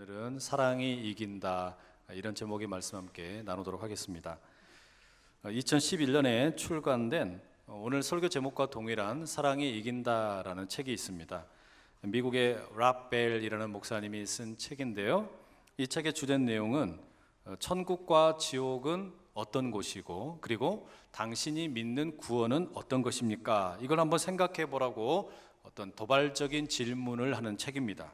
오늘은 사랑이 이긴다, 이런 제목의 말씀 함께 나누도록 하겠습니다. 2011년에 출간된 오늘 설교 제목과 동일한 사랑이 이긴다라는 책이 있습니다. 미국의 랍 벨이라는 목사님이 쓴 책인데요, 이 책의 주된 내용은 천국과 지옥은 어떤 곳이고, 그리고 당신이 믿는 구원은 어떤 것입니까? 이걸 한번 생각해 보라고 어떤 도발적인 질문을 하는 책입니다.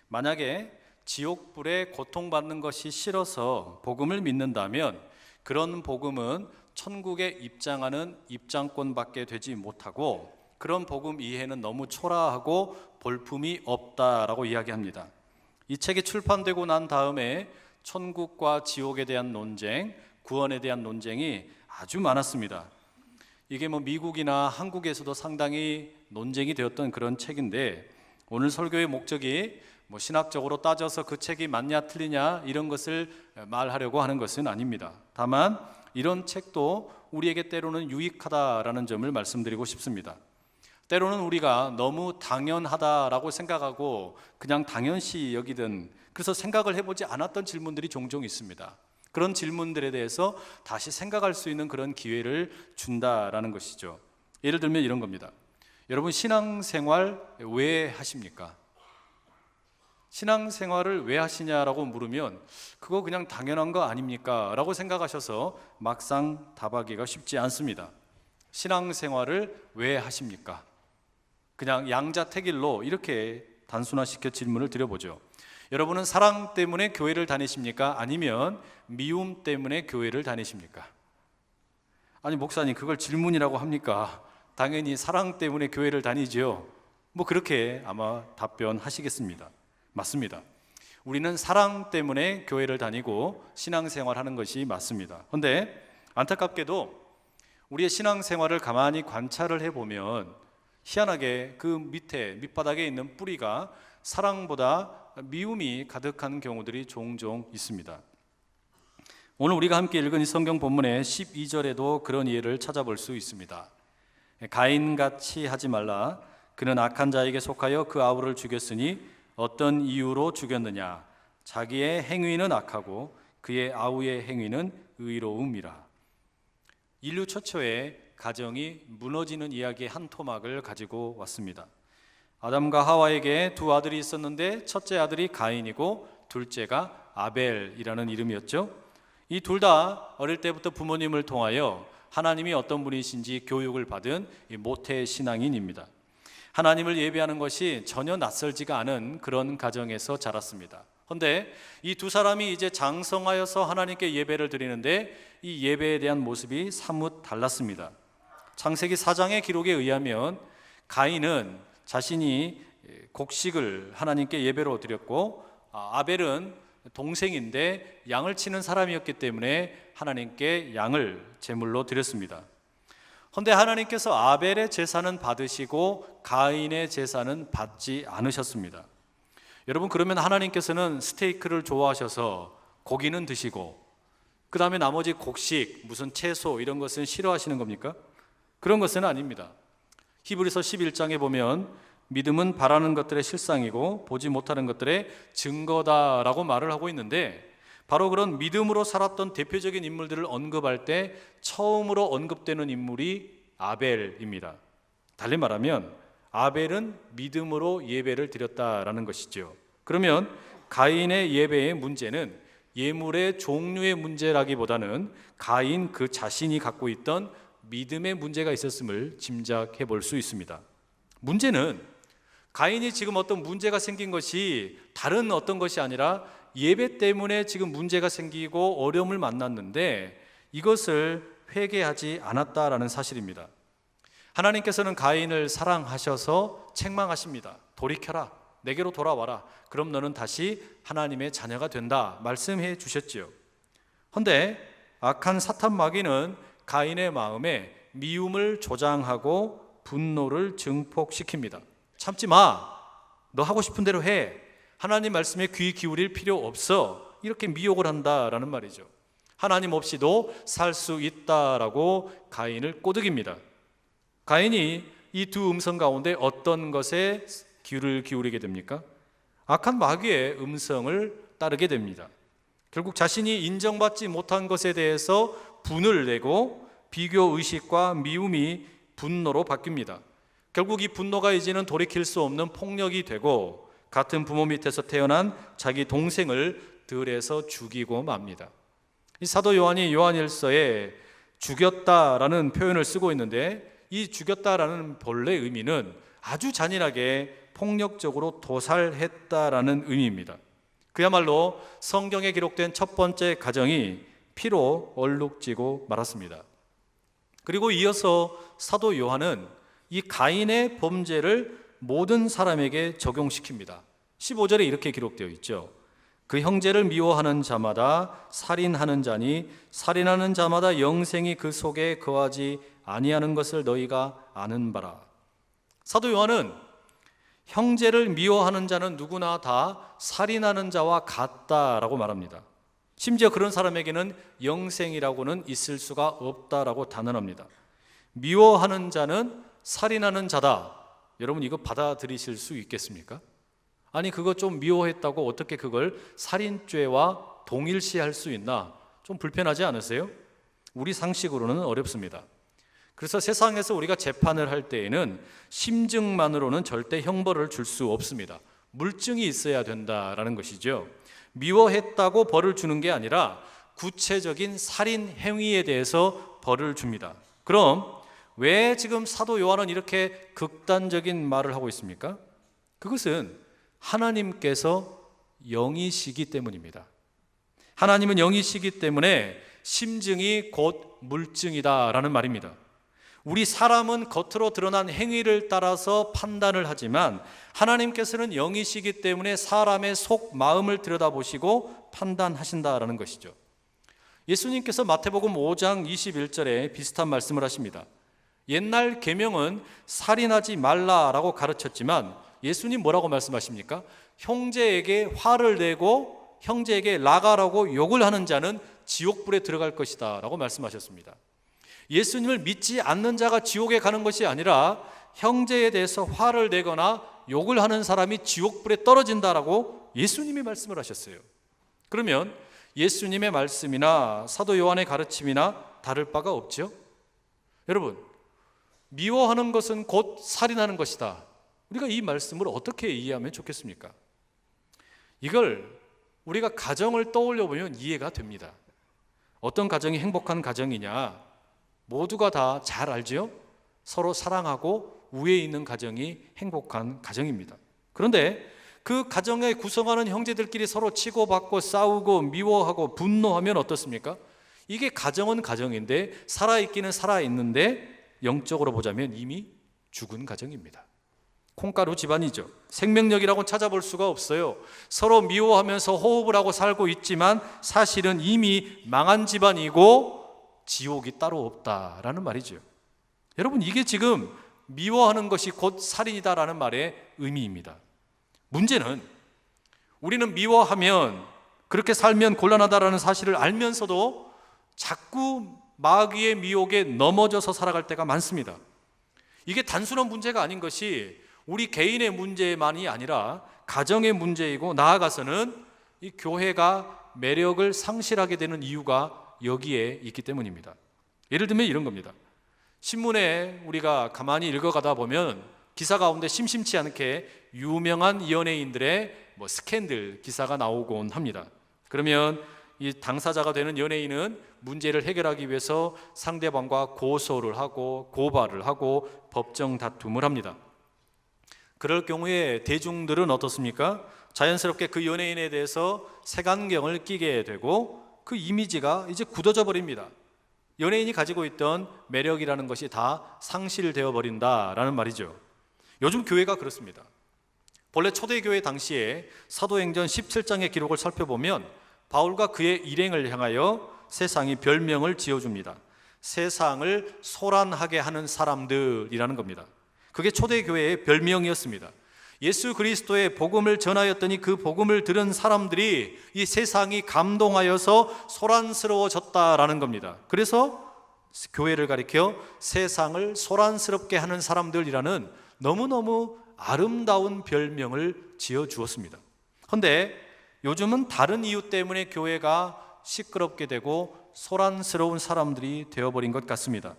만약에 지옥불에 고통받는 것이 싫어서 복음을 믿는다면 그런 복음은 천국에 입장하는 입장권밖에 되지 못하고, 그런 복음 이해는 너무 초라하고 볼품이 없다라고 이야기합니다. 이 책이 출판되고 난 다음에 천국과 지옥에 대한 논쟁, 구원에 대한 논쟁이 아주 많았습니다. 이게 미국이나 한국에서도 상당히 논쟁이 되었던 그런 책인데, 오늘 설교의 목적이 신학적으로 따져서 그 책이 맞냐 틀리냐 이런 것을 말하려고 하는 것은 아닙니다. 다만 이런 책도 우리에게 때로는 유익하다라는 점을 말씀드리고 싶습니다. 때로는 우리가 너무 당연하다라고 생각하고 그냥 당연시 여기든, 그래서 생각을 해보지 않았던 질문들이 종종 있습니다. 그런 질문들에 대해서 다시 생각할 수 있는 그런 기회를 준다라는 것이죠. 예를 들면 이런 겁니다. 여러분, 신앙생활 왜 하십니까? 신앙생활을 왜 하시냐라고 물으면 그거 그냥 당연한 거 아닙니까? 라고 생각하셔서 막상 답하기가 쉽지 않습니다. 신앙생활을 왜 하십니까? 그냥 양자택일로 이렇게 단순화시켜 질문을 드려보죠. 여러분은 사랑 때문에 교회를 다니십니까? 아니면 미움 때문에 교회를 다니십니까? 아니, 목사님, 그걸 질문이라고 합니까? 당연히 사랑 때문에 교회를 다니죠. 그렇게 아마 답변하시겠습니다. 맞습니다. 우리는 사랑 때문에 교회를 다니고 신앙생활하는 것이 맞습니다. 그런데 안타깝게도 우리의 신앙생활을 가만히 관찰을 해보면 희한하게 그 밑바닥에 있는 뿌리가 사랑보다 미움이 가득한 경우들이 종종 있습니다. 오늘 우리가 함께 읽은 이 성경 본문의 12절에도 그런 이해를 찾아볼 수 있습니다. 가인같이 하지 말라. 그는 악한 자에게 속하여 그 아우를 죽였으니 어떤 이유로 죽였느냐? 자기의 행위는 악하고 그의 아우의 행위는 의로움이라. 인류 최초의 가정이 무너지는 이야기의 한 토막을 가지고 왔습니다. 아담과 하와에게 두 아들이 있었는데 첫째 아들이 가인이고 둘째가 아벨이라는 이름이었죠. 이 둘 다 어릴 때부터 부모님을 통하여 하나님이 어떤 분이신지 교육을 받은 모태 신앙인입니다. 하나님을 예배하는 것이 전혀 낯설지가 않은 그런 가정에서 자랐습니다. 그런데 이 두 사람이 이제 장성하여서 하나님께 예배를 드리는데 이 예배에 대한 모습이 사뭇 달랐습니다. 창세기 4장의 기록에 의하면 가인은 자신이 곡식을 하나님께 예배로 드렸고, 아벨은 동생인데 양을 치는 사람이었기 때문에 하나님께 양을 제물로 드렸습니다. 그런데 하나님께서 아벨의 제사는 받으시고 가인의 제사는 받지 않으셨습니다. 여러분, 그러면 하나님께서는 스테이크를 좋아하셔서 고기는 드시고 그 다음에 나머지 곡식, 무슨 채소 이런 것은 싫어하시는 겁니까? 그런 것은 아닙니다. 히브리서 11장에 보면 믿음은 바라는 것들의 실상이고 보지 못하는 것들의 증거다라고 말을 하고 있는데, 바로 그런 믿음으로 살았던 대표적인 인물들을 언급할 때 처음으로 언급되는 인물이 아벨입니다. 달리 말하면 아벨은 믿음으로 예배를 드렸다라는 것이죠. 그러면 가인의 예배의 문제는 예물의 종류의 문제라기보다는 가인 그 자신이 갖고 있던 믿음의 문제가 있었음을 짐작해 볼 수 있습니다. 문제는 가인이 지금 어떤 문제가 생긴 것이 다른 어떤 것이 아니라 예배 때문에 지금 문제가 생기고 어려움을 만났는데 이것을 회개하지 않았다라는 사실입니다. 하나님께서는 가인을 사랑하셔서 책망하십니다. 돌이켜라, 내게로 돌아와라. 그럼 너는 다시 하나님의 자녀가 된다 말씀해 주셨지요. 그런데 악한 사탄 마귀는 가인의 마음에 미움을 조장하고 분노를 증폭시킵니다. 참지 마, 너 하고 싶은 대로 해, 하나님 말씀에 귀 기울일 필요 없어, 이렇게 미혹을 한다라는 말이죠. 하나님 없이도 살 수 있다라고 가인을 꼬드깁니다. 가인이 이 두 음성 가운데 어떤 것에 귀를 기울이게 됩니까? 악한 마귀의 음성을 따르게 됩니다. 결국 자신이 인정받지 못한 것에 대해서 분을 내고 비교 의식과 미움이 분노로 바뀝니다. 결국 이 분노가 이제는 돌이킬 수 없는 폭력이 되고 같은 부모 밑에서 태어난 자기 동생을 들에서 죽이고 맙니다. 이 사도 요한이 요한일서에 죽였다라는 표현을 쓰고 있는데, 이 죽였다라는 본래 의미는 아주 잔인하게 폭력적으로 도살했다라는 의미입니다. 그야말로 성경에 기록된 첫 번째 가정이 피로 얼룩지고 말았습니다. 그리고 이어서 사도 요한은 이 가인의 범죄를 모든 사람에게 적용시킵니다. 15절에 이렇게 기록되어 있죠. 그 형제를 미워하는 자마다 살인하는 자니 살인하는 자마다 영생이 그 속에 거하지 아니하는 것을 너희가 아는 바라. 사도 요한은 형제를 미워하는 자는 누구나 다 살인하는 자와 같다라고 말합니다. 심지어 그런 사람에게는 영생이라고는 있을 수가 없다라고 단언합니다. 미워하는 자는 살인하는 자다. 여러분, 이거 받아들이실 수 있겠습니까? 아니, 그거 좀 미워했다고 어떻게 그걸 살인죄와 동일시할 수 있나? 좀 불편하지 않으세요? 우리 상식으로는 어렵습니다. 그래서 세상에서 우리가 재판을 할 때에는 심증만으로는 절대 형벌을 줄 수 없습니다. 물증이 있어야 된다라는 것이죠. 미워했다고 벌을 주는 게 아니라 구체적인 살인 행위에 대해서 벌을 줍니다. 그럼 왜 지금 사도 요한은 이렇게 극단적인 말을 하고 있습니까? 그것은 하나님께서 영이시기 때문입니다. 하나님은 영이시기 때문에 심증이 곧 물증이다라는 말입니다. 우리 사람은 겉으로 드러난 행위를 따라서 판단을 하지만 하나님께서는 영이시기 때문에 사람의 속 마음을 들여다보시고 판단하신다라는 것이죠. 예수님께서 마태복음 5장 21절에 비슷한 말씀을 하십니다. 옛날 계명은 살인하지 말라라고 가르쳤지만 예수님 뭐라고 말씀하십니까? 형제에게 화를 내고 형제에게 나가라고 욕을 하는 자는 지옥불에 들어갈 것이다 라고 말씀하셨습니다. 예수님을 믿지 않는 자가 지옥에 가는 것이 아니라 형제에 대해서 화를 내거나 욕을 하는 사람이 지옥불에 떨어진다라고 예수님이 말씀을 하셨어요. 그러면 예수님의 말씀이나 사도 요한의 가르침이나 다를 바가 없죠? 여러분, 미워하는 것은 곧 살인하는 것이다. 우리가 이 말씀을 어떻게 이해하면 좋겠습니까? 이걸 우리가 가정을 떠올려 보면 이해가 됩니다. 어떤 가정이 행복한 가정이냐? 모두가 다 잘 알죠? 서로 사랑하고 우애 있는 가정이 행복한 가정입니다. 그런데 그 가정에 구성하는 형제들끼리 서로 치고받고 싸우고 미워하고 분노하면 어떻습니까? 이게 가정은 가정인데 살아있기는 살아있는데 영적으로 보자면 이미 죽은 가정입니다. 콩가루 집안이죠. 생명력이라고 찾아볼 수가 없어요. 서로 미워하면서 호흡을 하고 살고 있지만 사실은 이미 망한 집안이고 지옥이 따로 없다라는 말이죠. 여러분, 이게 지금 미워하는 것이 곧 살인이다라는 말의 의미입니다. 문제는 우리는 미워하면 그렇게 살면 곤란하다라는 사실을 알면서도 자꾸 마귀의 미혹에 넘어져서 살아갈 때가 많습니다. 이게 단순한 문제가 아닌 것이 우리 개인의 문제만이 아니라 가정의 문제이고 나아가서는 이 교회가 매력을 상실하게 되는 이유가 여기에 있기 때문입니다. 예를 들면 이런 겁니다. 신문에 우리가 가만히 읽어가다 보면 기사 가운데 심심치 않게 유명한 연예인들의 스캔들 기사가 나오곤 합니다. 그러면 이 당사자가 되는 연예인은 문제를 해결하기 위해서 상대방과 고소를 하고 고발을 하고 법정 다툼을 합니다. 그럴 경우에 대중들은 어떻습니까? 자연스럽게 그 연예인에 대해서 색안경을 끼게 되고 그 이미지가 이제 굳어져 버립니다. 연예인이 가지고 있던 매력이라는 것이 다 상실되어 버린다라는 말이죠. 요즘 교회가 그렇습니다. 본래 초대교회 당시에 사도행전 17장의 기록을 살펴보면 바울과 그의 일행을 향하여 세상이 별명을 지어줍니다. 세상을 소란하게 하는 사람들이라는 겁니다. 그게 초대교회의 별명이었습니다. 예수 그리스도의 복음을 전하였더니 그 복음을 들은 사람들이 이 세상이 감동하여서 소란스러워졌다라는 겁니다. 그래서 교회를 가리켜 세상을 소란스럽게 하는 사람들이라는 너무너무 아름다운 별명을 지어주었습니다. 근데 요즘은 다른 이유 때문에 교회가 시끄럽게 되고 소란스러운 사람들이 되어버린 것 같습니다.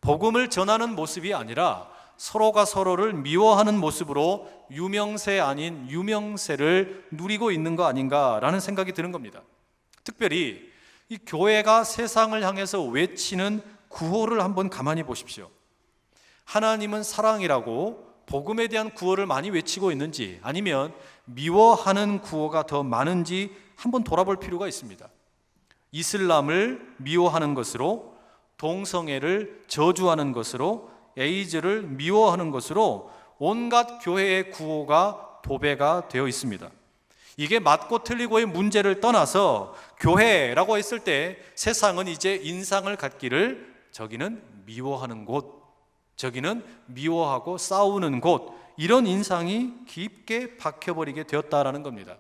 복음을 전하는 모습이 아니라 서로가 서로를 미워하는 모습으로 유명세 아닌 유명세를 누리고 있는 거 아닌가라는 생각이 드는 겁니다. 특별히 이 교회가 세상을 향해서 외치는 구호를 한번 가만히 보십시오. 하나님은 사랑이라고 복음에 대한 구호를 많이 외치고 있는지, 아니면 미워하는 구호가 더 많은지 한번 돌아볼 필요가 있습니다. 이슬람을 미워하는 것으로, 동성애를 저주하는 것으로, 에이즈를 미워하는 것으로 온갖 교회의 구호가 도배가 되어 있습니다. 이게 맞고 틀리고의 문제를 떠나서 교회라고 했을 때 세상은 이제 인상을 갖기를, 저기는 미워하는 곳, 저기는 미워하고 싸우는 곳, 이런 인상이 깊게 박혀버리게 되었다라는 겁니다.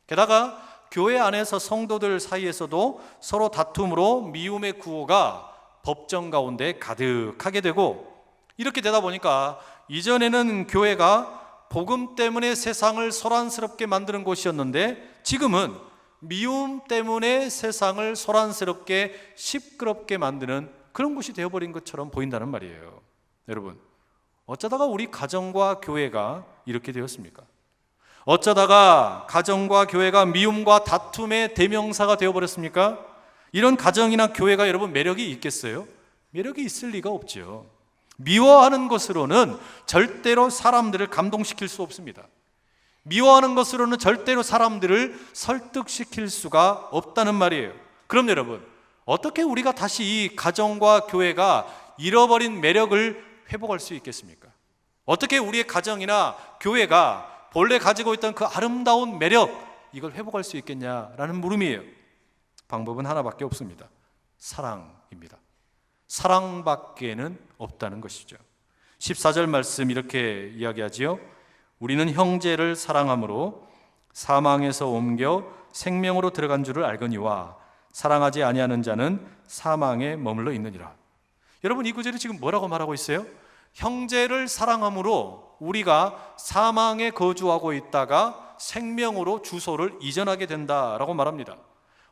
게다가 교회 안에서 성도들 사이에서도 서로 다툼으로 미움의 구호가 법정 가운데 가득하게 되고, 이렇게 되다 보니까 이전에는 교회가 복음 때문에 세상을 소란스럽게 만드는 곳이었는데 지금은 미움 때문에 세상을 소란스럽게 시끄럽게 만드는 그런 곳이 되어버린 것처럼 보인다는 말이에요. 여러분, 어쩌다가 우리 가정과 교회가 이렇게 되었습니까? 어쩌다가 가정과 교회가 미움과 다툼의 대명사가 되어버렸습니까? 이런 가정이나 교회가 여러분 매력이 있겠어요? 매력이 있을 리가 없죠. 미워하는 것으로는 절대로 사람들을 감동시킬 수 없습니다. 미워하는 것으로는 절대로 사람들을 설득시킬 수가 없다는 말이에요. 그럼 여러분, 어떻게 우리가 다시 이 가정과 교회가 잃어버린 매력을 회복할 수 있겠습니까? 어떻게 우리의 가정이나 교회가 본래 가지고 있던 그 아름다운 매력, 이걸 회복할 수 있겠냐라는 물음이에요. 방법은 하나밖에 없습니다. 사랑입니다. 사랑밖에는 없다는 것이죠. 14절 말씀 이렇게 이야기하지요. 우리는 형제를 사랑함으로 사망에서 옮겨 생명으로 들어간 줄을 알거니와 사랑하지 아니하는 자는 사망에 머물러 있느니라. 여러분, 이 구절이 지금 뭐라고 말하고 있어요? 형제를 사랑함으로 우리가 사망에 거주하고 있다가 생명으로 주소를 이전하게 된다라고 말합니다.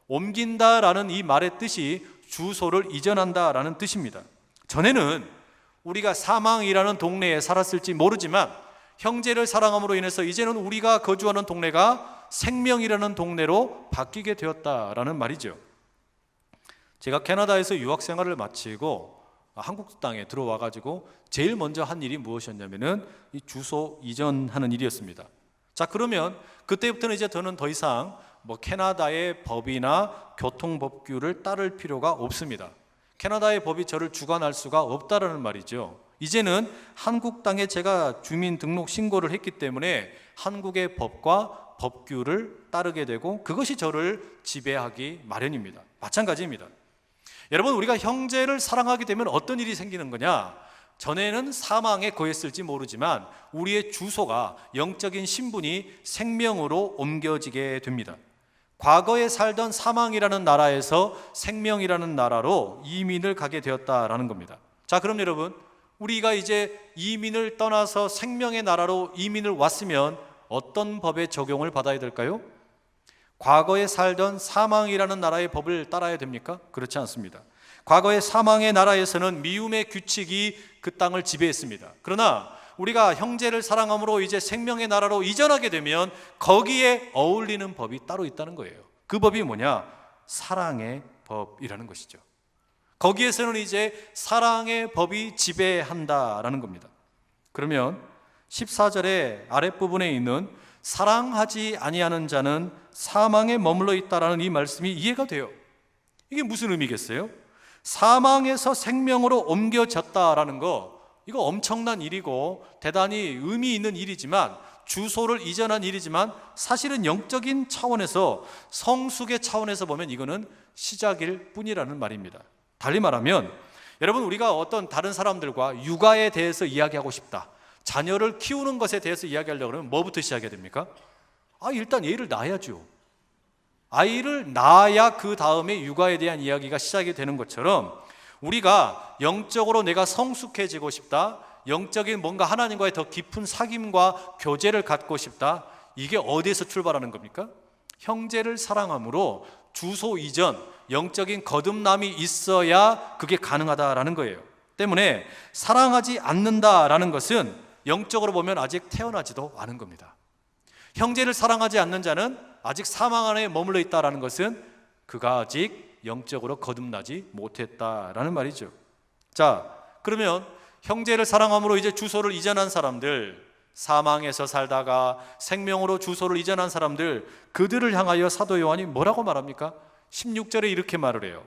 옮긴다라는 이 말의 뜻이 주소를 이전한다라는 뜻입니다. 전에는 우리가 사망이라는 동네에 살았을지 모르지만 형제를 사랑함으로 인해서 이제는 우리가 거주하는 동네가 생명이라는 동네로 바뀌게 되었다라는 말이죠. 제가 캐나다에서 유학 생활을 마치고 한국 땅에 들어와 가지고 제일 먼저 한 일이 무엇이었냐면은 이 주소 이전하는 일이었습니다. 자, 그러면 그때부터는 이제 저는 더 이상 캐나다의 법이나 교통법규를 따를 필요가 없습니다. 캐나다의 법이 저를 주관할 수가 없다라는 말이죠. 이제는 한국 땅에 제가 주민 등록 신고를 했기 때문에 한국의 법과 법규를 따르게 되고 그것이 저를 지배하기 마련입니다. 마찬가지입니다. 여러분, 우리가 형제를 사랑하게 되면 어떤 일이 생기는 거냐? 전에는 사망에 거했을지 모르지만 우리의 주소가, 영적인 신분이 생명으로 옮겨지게 됩니다. 과거에 살던 사망이라는 나라에서 생명이라는 나라로 이민을 가게 되었다라는 겁니다. 자, 그럼 여러분, 우리가 이제 이민을 떠나서 생명의 나라로 이민을 왔으면 어떤 법의 적용을 받아야 될까요? 과거에 살던 사망이라는 나라의 법을 따라야 됩니까? 그렇지 않습니다. 과거의 사망의 나라에서는 미움의 규칙이 그 땅을 지배했습니다. 그러나 우리가 형제를 사랑함으로 이제 생명의 나라로 이전하게 되면 거기에 어울리는 법이 따로 있다는 거예요. 그 법이 뭐냐? 사랑의 법이라는 것이죠. 거기에서는 이제 사랑의 법이 지배한다라는 겁니다. 그러면 14절의 아랫부분에 있는 사랑하지 아니하는 자는 사망에 머물러 있다라는 이 말씀이 이해가 돼요. 이게 무슨 의미겠어요? 사망에서 생명으로 옮겨졌다라는 거, 이거 엄청난 일이고 대단히 의미 있는 일이지만, 주소를 이전한 일이지만 사실은 영적인 차원에서, 성숙의 차원에서 보면 이거는 시작일 뿐이라는 말입니다. 달리 말하면 여러분, 우리가 어떤 다른 사람들과 육아에 대해서 이야기하고 싶다, 자녀를 키우는 것에 대해서 이야기하려고 그러면 뭐부터 시작해야 됩니까? 일단 얘를 낳아야죠. 아이를 낳아야 그 다음에 육아에 대한 이야기가 시작이 되는 것처럼, 우리가 영적으로 내가 성숙해지고 싶다, 영적인 뭔가 하나님과의 더 깊은 사귐과 교제를 갖고 싶다, 이게 어디에서 출발하는 겁니까? 형제를 사랑함으로 주소 이전, 영적인 거듭남이 있어야 그게 가능하다라는 거예요. 때문에 사랑하지 않는다라는 것은 영적으로 보면 아직 태어나지도 않은 겁니다. 형제를 사랑하지 않는 자는 아직 사망 안에 머물러 있다라는 것은 그가 아직 영적으로 거듭나지 못했다라는 말이죠. 자, 그러면 형제를 사랑함으로 이제 주소를 이전한 사람들, 사망에서 살다가 생명으로 주소를 이전한 사람들, 그들을 향하여 사도 요한이 뭐라고 말합니까? 16절에 이렇게 말을 해요.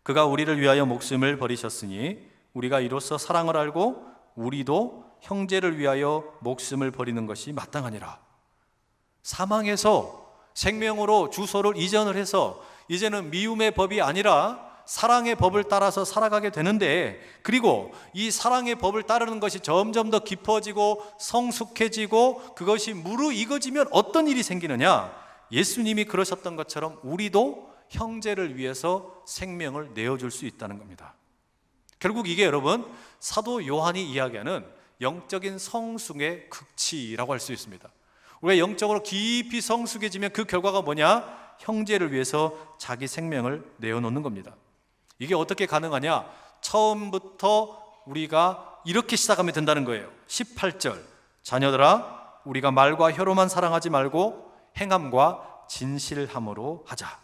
그가 우리를 위하여 목숨을 버리셨으니 우리가 이로써 사랑을 알고 우리도 형제를 위하여 목숨을 버리는 것이 마땅하니라. 사망에서 생명으로 주소를 이전을 해서 이제는 미움의 법이 아니라 사랑의 법을 따라서 살아가게 되는데, 그리고 이 사랑의 법을 따르는 것이 점점 더 깊어지고 성숙해지고 그것이 무르익어지면 어떤 일이 생기느냐? 예수님이 그러셨던 것처럼 우리도 형제를 위해서 생명을 내어줄 수 있다는 겁니다. 결국 이게 여러분 사도 요한이 이야기하는 영적인 성숙의 극치라고 할 수 있습니다. 우리가 영적으로 깊이 성숙해지면 그 결과가 뭐냐? 형제를 위해서 자기 생명을 내어놓는 겁니다. 이게 어떻게 가능하냐? 처음부터 우리가 이렇게 시작하면 된다는 거예요. 18절, 자녀들아 우리가 말과 혀로만 사랑하지 말고 행함과 진실함으로 하자.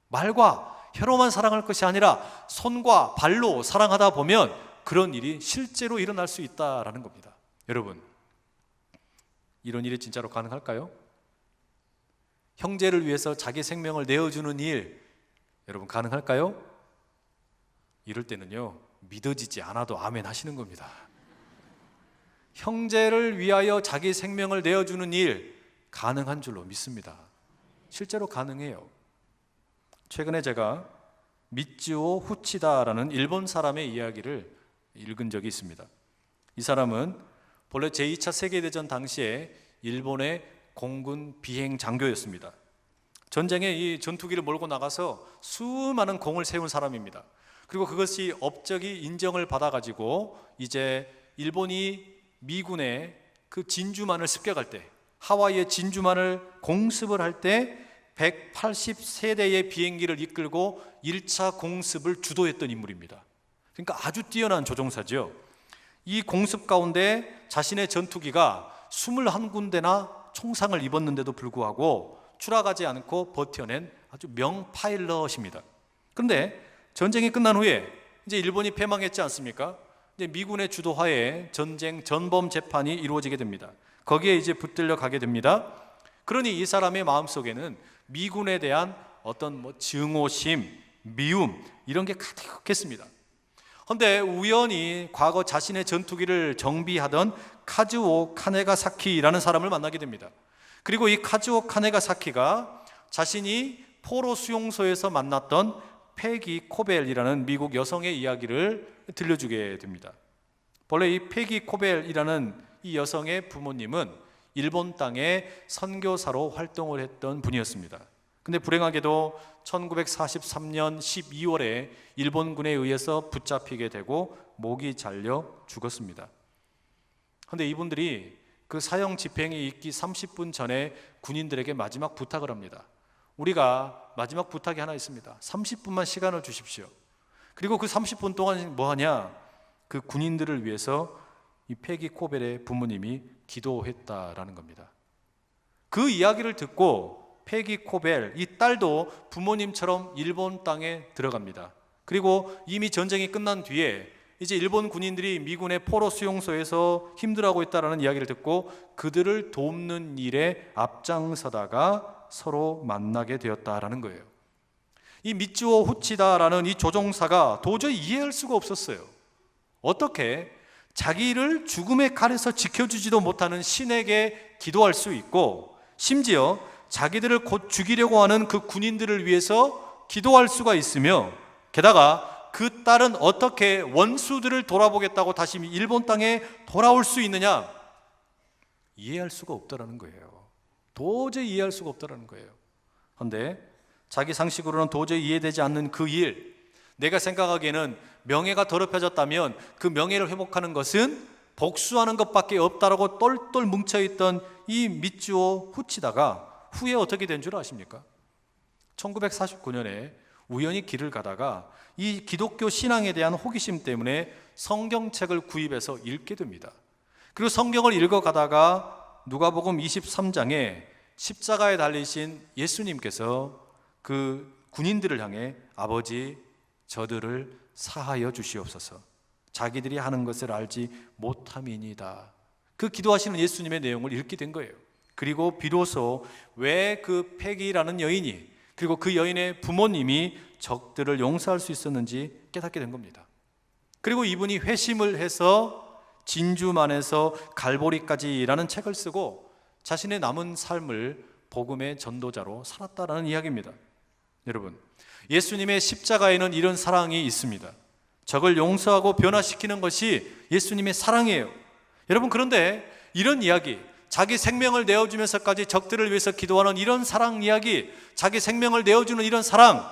말과 혀로만 사랑할 것이 아니라 손과 발로 사랑하다 보면 그런 일이 실제로 일어날 수 있다라는 겁니다. 여러분, 이런 일이 진짜로 가능할까요? 형제를 위해서 자기 생명을 내어주는 일, 여러분 가능할까요? 이럴 때는요, 믿어지지 않아도 아멘 하시는 겁니다. 형제를 위하여 자기 생명을 내어주는 일 가능한 줄로 믿습니다. 실제로 가능해요. 최근에 제가 미쯔오 후치다라는 일본 사람의 이야기를 읽은 적이 있습니다. 이 사람은 본래 제2차 세계대전 당시에 일본의 공군 비행 장교였습니다. 전쟁에 이 전투기를 몰고 나가서 수많은 공을 세운 사람입니다. 그리고 그것이 업적이 인정을 받아가지고 이제 일본이 미군의 그 진주만을 습격할 때, 하와이의 진주만을 공습을 할 때 180세대의 비행기를 이끌고 1차 공습을 주도했던 인물입니다. 그러니까 아주 뛰어난 조종사죠. 이 공습 가운데 자신의 전투기가 21군데나 총상을 입었는데도 불구하고 추락하지 않고 버텨낸 아주 명파일럿입니다. 그런데 전쟁이 끝난 후에 이제 일본이 패망했지 않습니까? 이제 미군의 주도하에 전쟁 전범 재판이 이루어지게 됩니다. 거기에 이제 붙들려 가게 됩니다. 그러니 이 사람의 마음속에는 미군에 대한 어떤 증오심, 미움 이런 게 가득했습니다. 그런데 우연히 과거 자신의 전투기를 정비하던 카즈오 카네가사키라는 사람을 만나게 됩니다. 그리고 이 카즈오 카네가사키가 자신이 포로 수용소에서 만났던 페기 코벨이라는 미국 여성의 이야기를 들려주게 됩니다. 본래 이 페기 코벨이라는 이 여성의 부모님은 일본 땅에 선교사로 활동을 했던 분이었습니다. 근데 불행하게도 1943년 12월에 일본군에 의해서 붙잡히게 되고 목이 잘려 죽었습니다. 그런데 이분들이 그 사형 집행이 있기 30분 전에 군인들에게 마지막 부탁을 합니다. 우리가 마지막 부탁이 하나 있습니다. 30분만 시간을 주십시오. 그리고 그 30분 동안 뭐 하냐? 그 군인들을 위해서 이 페기 코벨의 부모님이 기도했다라는 겁니다. 그 이야기를 듣고 페기 코벨, 이 딸도 부모님처럼 일본 땅에 들어갑니다. 그리고 이미 전쟁이 끝난 뒤에 이제 일본 군인들이 미군의 포로 수용소에서 힘들어하고 있다는 이야기를 듣고 그들을 돕는 일에 앞장서다가 서로 만나게 되었다라는 거예요. 이 미쯔오 후치다라는 이 조종사가 도저히 이해할 수가 없었어요. 어떻게 자기를 죽음의 칼에서 지켜주지도 못하는 신에게 기도할 수 있고 심지어 자기들을 곧 죽이려고 하는 그 군인들을 위해서 기도할 수가 있으며 게다가 그 딸은 어떻게 원수들을 돌아보겠다고 다시 일본 땅에 돌아올 수 있느냐? 이해할 수가 없다라는 거예요. 도저히 이해할 수가 없다라는 거예요. 그런데 자기 상식으로는 도저히 이해되지 않는 그 일, 내가 생각하기에는 명예가 더럽혀졌다면 그 명예를 회복하는 것은 복수하는 것밖에 없다라고 똘똘 뭉쳐있던 이 미쯔오 후치다가 후에 어떻게 된 줄 아십니까? 1949년에 우연히 길을 가다가 이 기독교 신앙에 대한 호기심 때문에 성경책을 구입해서 읽게 됩니다. 그리고 성경을 읽어가다가 누가복음 23장에 십자가에 달리신 예수님께서 그 군인들을 향해 아버지, 저들을 사하여 주시옵소서, 자기들이 하는 것을 알지 못함이니이다, 그 기도하시는 예수님의 내용을 읽게 된 거예요. 그리고 비로소 왜 그 패기라는 여인이, 그리고 그 여인의 부모님이 적들을 용서할 수 있었는지 깨닫게 된 겁니다. 그리고 이분이 회심을 해서 진주만에서 갈보리까지라는 책을 쓰고 자신의 남은 삶을 복음의 전도자로 살았다라는 이야기입니다. 여러분, 예수님의 십자가에는 이런 사랑이 있습니다. 적을 용서하고 변화시키는 것이 예수님의 사랑이에요. 여러분, 그런데 이런 이야기, 자기 생명을 내어주면서까지 적들을 위해서 기도하는 이런 사랑 이야기, 자기 생명을 내어주는 이런 사랑,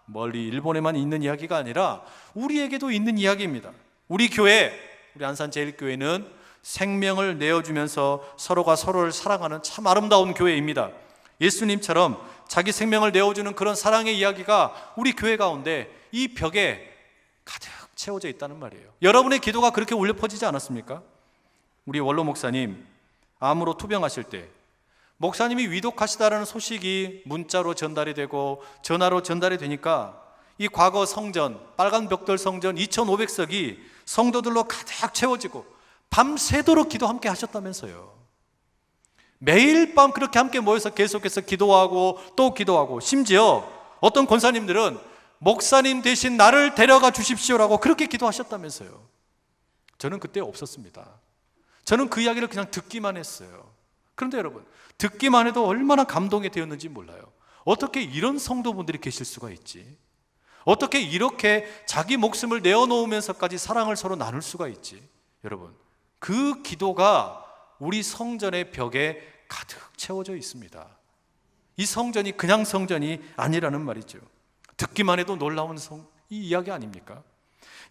멀리 일본에만 있는 이야기가 아니라 우리에게도 있는 이야기입니다. 우리 교회, 우리 안산제일교회는 생명을 내어주면서 서로가 서로를 사랑하는 참 아름다운 교회입니다. 예수님처럼 자기 생명을 내어주는 그런 사랑의 이야기가 우리 교회 가운데 이 벽에 가득 채워져 있다는 말이에요. 여러분의 기도가 그렇게 울려 퍼지지 않았습니까? 우리 원로 목사님 암으로 투병하실 때 목사님이 위독하시다라는 소식이 문자로 전달이 되고 전화로 전달이 되니까 이 과거 성전, 빨간 벽돌 성전 2,500석이 성도들로 가득 채워지고 밤새도록 기도 함께 하셨다면서요. 매일 밤 그렇게 함께 모여서 계속해서 기도하고 또 기도하고, 심지어 어떤 권사님들은 목사님 대신 나를 데려가 주십시오라고 그렇게 기도하셨다면서요. 저는 그때 없었습니다. 저는 그 이야기를 그냥 듣기만 했어요. 그런데 여러분, 듣기만 해도 얼마나 감동이 되었는지 몰라요. 어떻게 이런 성도분들이 계실 수가 있지? 어떻게 이렇게 자기 목숨을 내어놓으면서까지 사랑을 서로 나눌 수가 있지? 여러분, 그 기도가 우리 성전의 벽에 가득 채워져 있습니다. 이 성전이 그냥 성전이 아니라는 말이죠. 듣기만 해도 놀라운 이 이야기 아닙니까?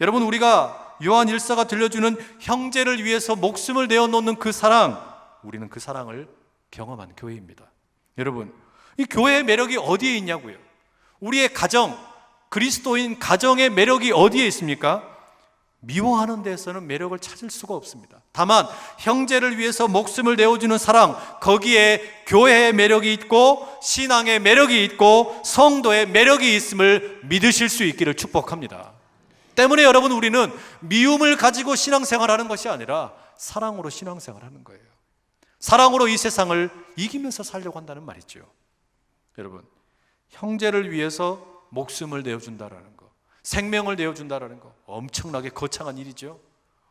여러분, 우리가 요한 1사가 들려주는 형제를 위해서 목숨을 내어놓는 그 사랑, 우리는 그 사랑을 경험한 교회입니다. 여러분, 이 교회의 매력이 어디에 있냐고요? 우리의 가정, 그리스도인 가정의 매력이 어디에 있습니까? 미워하는 데서는 매력을 찾을 수가 없습니다. 다만 형제를 위해서 목숨을 내어주는 사랑, 거기에 교회의 매력이 있고 신앙의 매력이 있고 성도의 매력이 있음을 믿으실 수 있기를 축복합니다. 때문에 여러분, 우리는 미움을 가지고 신앙생활하는 것이 아니라 사랑으로 신앙생활하는 거예요. 사랑으로 이 세상을 이기면서 살려고 한다는 말이죠. 여러분, 형제를 위해서 목숨을 내어준다라는 거, 생명을 내어준다라는 거 엄청나게 거창한 일이죠.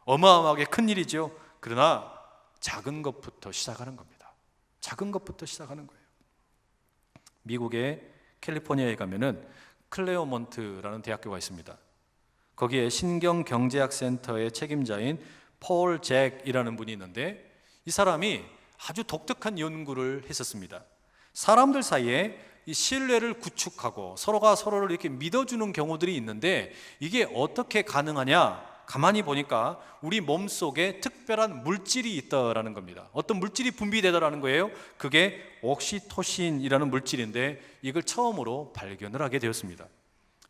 어마어마하게 큰 일이죠. 그러나 작은 것부터 시작하는 겁니다. 작은 것부터 시작하는 거예요. 미국의 캘리포니아에 가면은 클레어몬트라는 대학교가 있습니다. 거기에 신경경제학센터의 책임자인 폴 잭이라는 분이 있는데, 이 사람이 아주 독특한 연구를 했었습니다. 사람들 사이에 이 신뢰를 구축하고 서로가 서로를 이렇게 믿어주는 경우들이 있는데, 이게 어떻게 가능하냐? 가만히 보니까 우리 몸속에 특별한 물질이 있다라는 겁니다. 어떤 물질이 분비되더라는 거예요. 그게 옥시토신이라는 물질인데, 이걸 처음으로 발견을 하게 되었습니다.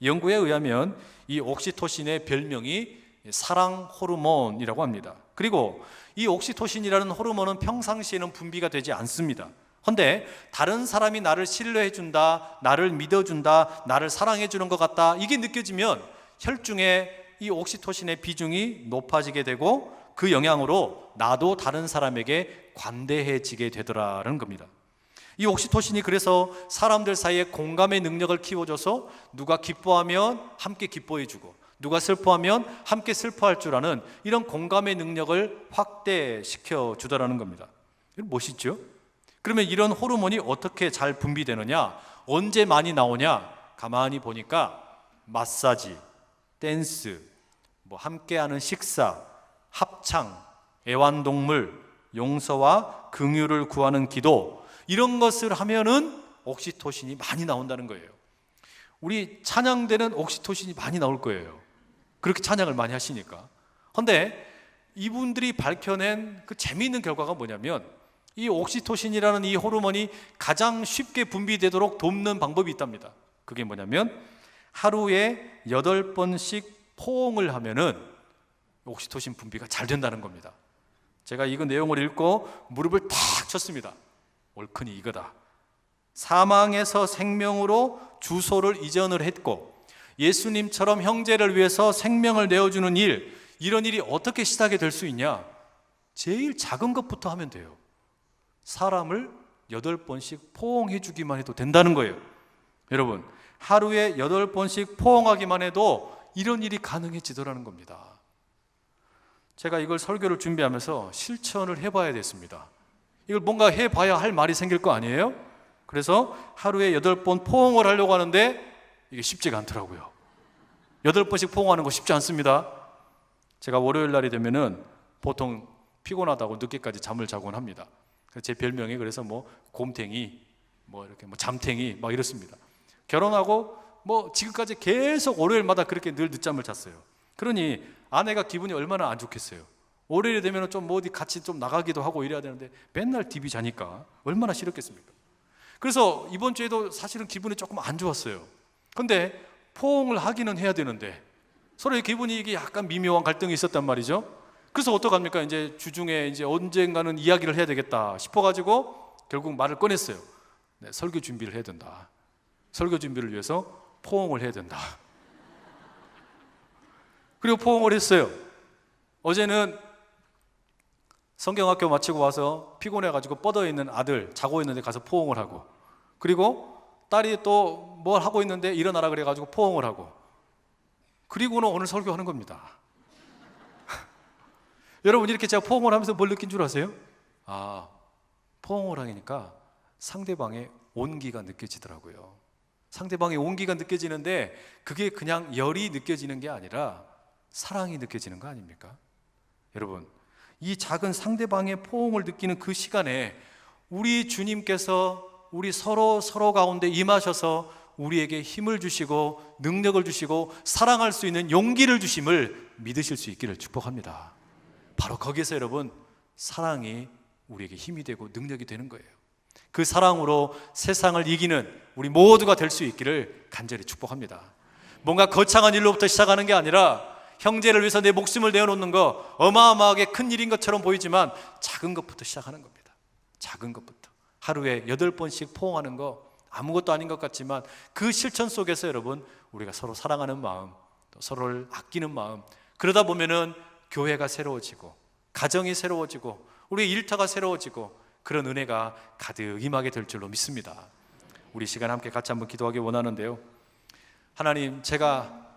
연구에 의하면 이 옥시토신의 별명이 사랑 호르몬이라고 합니다. 그리고 이 옥시토신이라는 호르몬은 평상시에는 분비가 되지 않습니다. 그런데 다른 사람이 나를 신뢰해준다, 나를 믿어준다, 나를 사랑해주는 것 같다, 이게 느껴지면 혈중에 이 옥시토신의 비중이 높아지게 되고, 그 영향으로 나도 다른 사람에게 관대해지게 되더라는 겁니다. 이 옥시토신이 그래서 사람들 사이에 공감의 능력을 키워줘서 누가 기뻐하면 함께 기뻐해주고, 누가 슬퍼하면 함께 슬퍼할 줄 아는 이런 공감의 능력을 확대시켜 주더라는 겁니다. 멋있죠? 그러면 이런 호르몬이 어떻게 잘 분비되느냐, 언제 많이 나오냐? 가만히 보니까 마사지, 댄스, 함께하는 식사, 합창, 애완동물, 용서와 긍휼을 구하는 기도, 이런 것을 하면은 옥시토신이 많이 나온다는 거예요. 우리 찬양대는 옥시토신이 많이 나올 거예요. 그렇게 찬양을 많이 하시니까. 그런데 이분들이 밝혀낸 그 재미있는 결과가 뭐냐면 이 옥시토신이라는 이 호르몬이 가장 쉽게 분비되도록 돕는 방법이 있답니다. 그게 뭐냐면 하루에 8번씩 포옹을 하면은 옥시토신 분비가 잘 된다는 겁니다. 제가 이거 내용을 읽고 무릎을 탁 쳤습니다. 옳거니 이거다. 사망에서 생명으로 주소를 이전을 했고 예수님처럼 형제를 위해서 생명을 내어주는 일, 이런 일이 어떻게 시작이 될 수 있냐? 제일 작은 것부터 하면 돼요. 사람을 8번씩 포옹해 주기만 해도 된다는 거예요. 여러분, 하루에 8번씩 포옹하기만 해도 이런 일이 가능해지더라는 겁니다. 제가 이걸 설교를 준비하면서 실천을 해봐야 됐습니다. 이걸 뭔가 해봐야 할 말이 생길 거 아니에요? 그래서 하루에 8번 포옹을 하려고 하는데 이게 쉽지가 않더라고요. 8번씩 포옹하는 거 쉽지 않습니다. 제가 월요일 날이 되면은 보통 피곤하다고 늦게까지 잠을 자곤 합니다. 제 별명이 그래서 뭐 곰탱이, 뭐 이렇게 뭐 잠탱이 막 이렇습니다. 결혼하고 뭐 지금까지 계속 월요일마다 그렇게 늘 늦잠을 잤어요. 그러니 아내가 기분이 얼마나 안 좋겠어요. 월요일이 되면 좀 뭐 어디 같이 좀 나가기도 하고 이래야 되는데 맨날 TV 자니까 얼마나 싫었겠습니까? 그래서 이번 주에도 사실은 기분이 조금 안 좋았어요. 근데 포옹을 하기는 해야 되는데 서로의 기분이 이게 약간 미묘한 갈등이 있었단 말이죠. 그래서 어떡합니까? 이제 주중에 이제 언젠가는 이야기를 해야 되겠다 싶어가지고 결국 말을 꺼냈어요. 네, 설교 준비를 해야 된다. 설교 준비를 위해서 포옹을 해야 된다. 그리고 포옹을 했어요. 어제는 성경학교 마치고 와서 피곤해가지고 뻗어있는 아들 자고 있는데 가서 포옹을 하고, 그리고 딸이 또 뭘 하고 있는데 일어나라 그래가지고 포옹을 하고, 그리고는 오늘 설교하는 겁니다. 여러분, 이렇게 제가 포옹을 하면서 뭘 느낀 줄 아세요? 포옹을 하니까 상대방의 온기가 느껴지더라고요. 상대방의 온기가 느껴지는데 그게 그냥 열이 느껴지는 게 아니라 사랑이 느껴지는 거 아닙니까? 여러분, 이 작은 상대방의 포옹을 느끼는 그 시간에 우리 주님께서 우리 서로 가운데 임하셔서 우리에게 힘을 주시고 능력을 주시고 사랑할 수 있는 용기를 주심을 믿으실 수 있기를 축복합니다. 바로 거기에서 여러분, 사랑이 우리에게 힘이 되고 능력이 되는 거예요. 그 사랑으로 세상을 이기는 우리 모두가 될 수 있기를 간절히 축복합니다. 뭔가 거창한 일로부터 시작하는 게 아니라 형제를 위해서 내 목숨을 내어놓는 거 어마어마하게 큰 일인 것처럼 보이지만 작은 것부터 시작하는 겁니다. 작은 것부터. 하루에 8번씩 포옹하는 거 아무것도 아닌 것 같지만 그 실천 속에서 여러분, 우리가 서로 사랑하는 마음, 또 서로를 아끼는 마음, 그러다 보면은 교회가 새로워지고 가정이 새로워지고 우리의 일터가 새로워지고 그런 은혜가 가득 임하게 될 줄로 믿습니다. 우리 시간 함께 같이 한번 기도하기 원하는데요. 하나님, 제가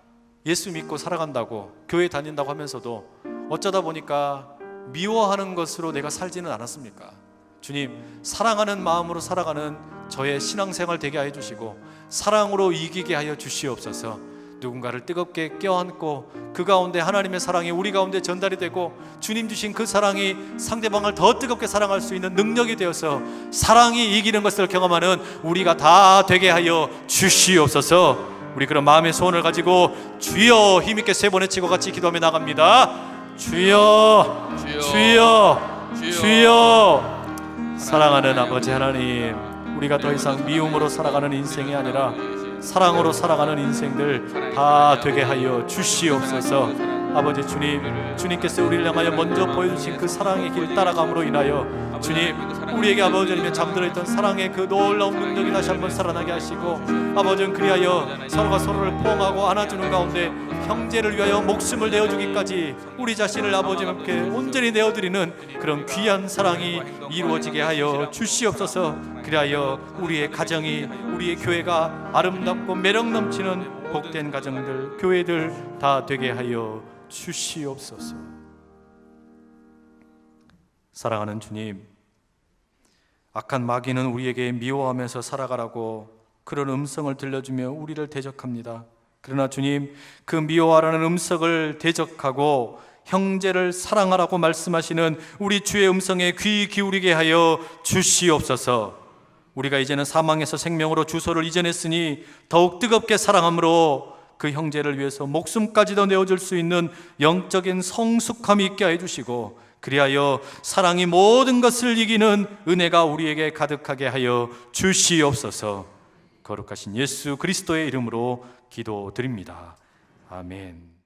예수 믿고 살아간다고 교회 다닌다고 하면서도 어쩌다 보니까 미워하는 것으로 내가 살지는 않았습니까? 주님, 사랑하는 마음으로 살아가는 저의 신앙생활 되게 하여 주시고 사랑으로 이기게 하여 주시옵소서. 누군가를 뜨겁게 껴안고 그 가운데 하나님의 사랑이 우리 가운데 전달이 되고 주님 주신 그 사랑이 상대방을 더 뜨겁게 사랑할 수 있는 능력이 되어서 사랑이 이기는 것을 경험하는 우리가 다 되게 하여 주시옵소서. 우리 그런 마음의 소원을 가지고 주여 힘있게 3번 외치고 같이 기도하며 나갑니다. 주여, 주여, 주여. 사랑하는 아버지 하나님, 우리가 더 이상 미움으로 살아가는 인생이 아니라 사랑으로 살아가는 인생들 다 되게 하여 주시옵소서. 아버지 주님, 주님께서 우리를 향하여 먼저 보여주신 그 사랑의 길 따라감으로 인하여 주님, 우리에게 아버지 하나님 잠들어 있던 사랑의 그 놀라운 능력이 다시 한번 살아나게 하시고 아버지는 그리하여 서로가 서로를 포옹하고 안아주는 가운데 형제를 위하여 목숨을 내어주기까지 우리 자신을 아버지 함께 온전히 내어드리는 그런 귀한 사랑이 이루어지게 하여 주시옵소서. 그리하여 우리의 가정이, 우리의 교회가 아름답고 매력 넘치는 복된 가정들, 교회들 다 되게 하여 주시옵소서. 사랑하는 주님, 악한 마귀는 우리에게 미워하면서 살아가라고 그런 음성을 들려주며 우리를 대적합니다. 그러나 주님, 그 미워하라는 음성을 대적하고 형제를 사랑하라고 말씀하시는 우리 주의 음성에 귀 기울이게 하여 주시옵소서. 우리가 이제는 사망에서 생명으로 주소를 이전했으니 더욱 뜨겁게 사랑함으로 그 형제를 위해서 목숨까지도 내어줄 수 있는 영적인 성숙함이 있게 해주시고, 그리하여 사랑이 모든 것을 이기는 은혜가 우리에게 가득하게 하여 주시옵소서. 거룩하신 예수 그리스도의 이름으로 기도드립니다. 아멘.